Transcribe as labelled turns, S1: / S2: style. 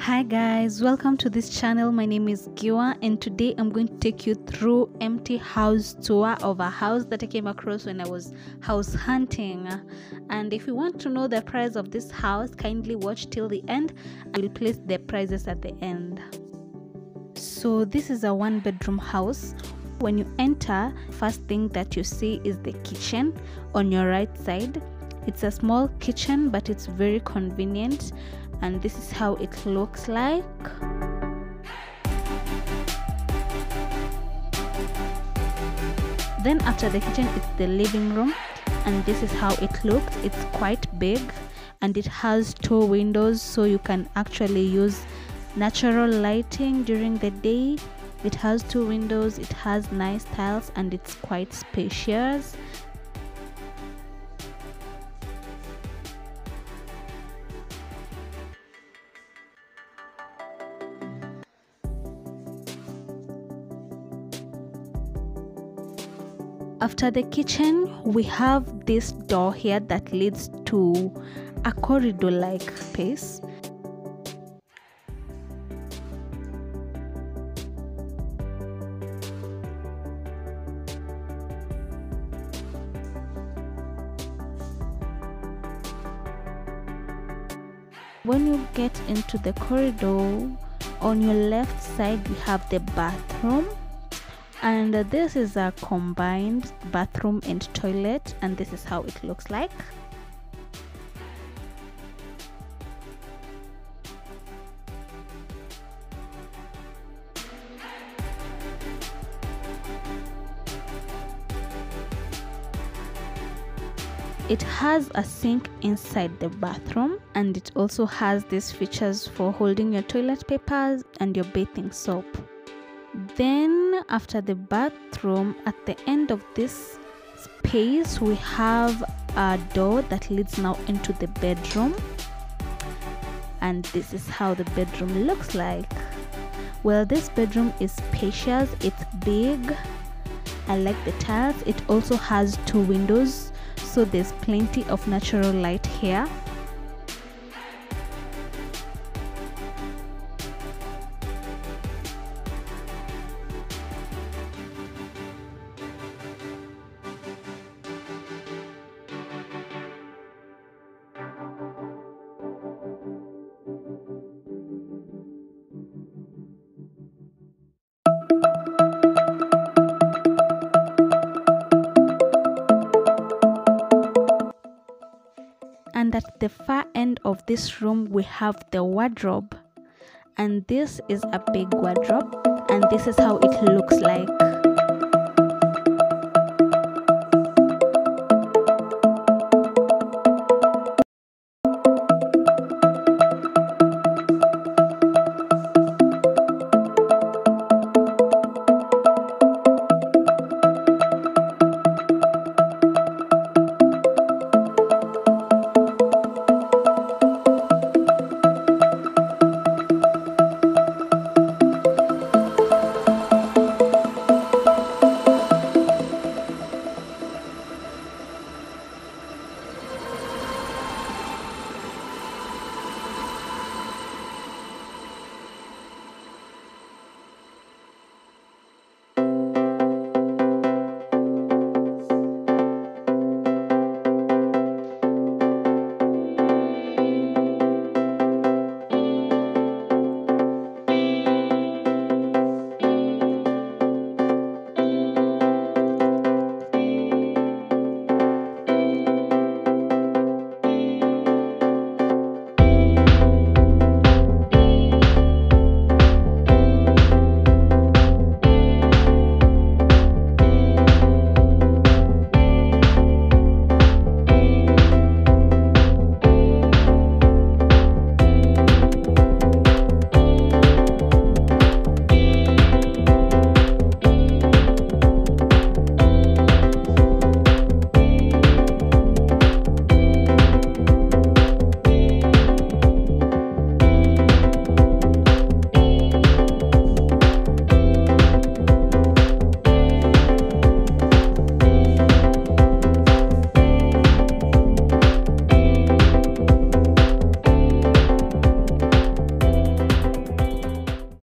S1: Hi guys, welcome to this channel. My name is Giwa and today I'm going to take you through empty house tour of a house that I came across when I was house hunting. And if you want to know the price of this house, kindly watch till the end. I will place the prices at the end. So this is a one-bedroom house. When you enter, first thing that you see is the kitchen on your right side. It's a small kitchen, but it's very convenient, and this is how it looks like. Then after the kitchen, it's the living room, and this is how it looks. It's quite big and it has 2 windows, so you can actually use natural lighting during the day. It has 2 windows, it has nice tiles, and it's quite spacious. After the kitchen, we have this door here that leads to a corridor-like space. When you get into the corridor, on your left side we have the bathroom, and this is a combined bathroom and toilet, and this is how it looks like. It has a sink inside the bathroom, and it also has these features for holding your toilet papers and your bathing soap. Then after the bathroom, at the end of this space, we have a door that leads now into the bedroom, and this is how the bedroom looks like. Well, this bedroom is spacious, it's big. I like the tiles. It also has 2 windows, so there's plenty of natural light here. And at the far end of this room, we have the wardrobe, and this is a big wardrobe, and this is how it looks like.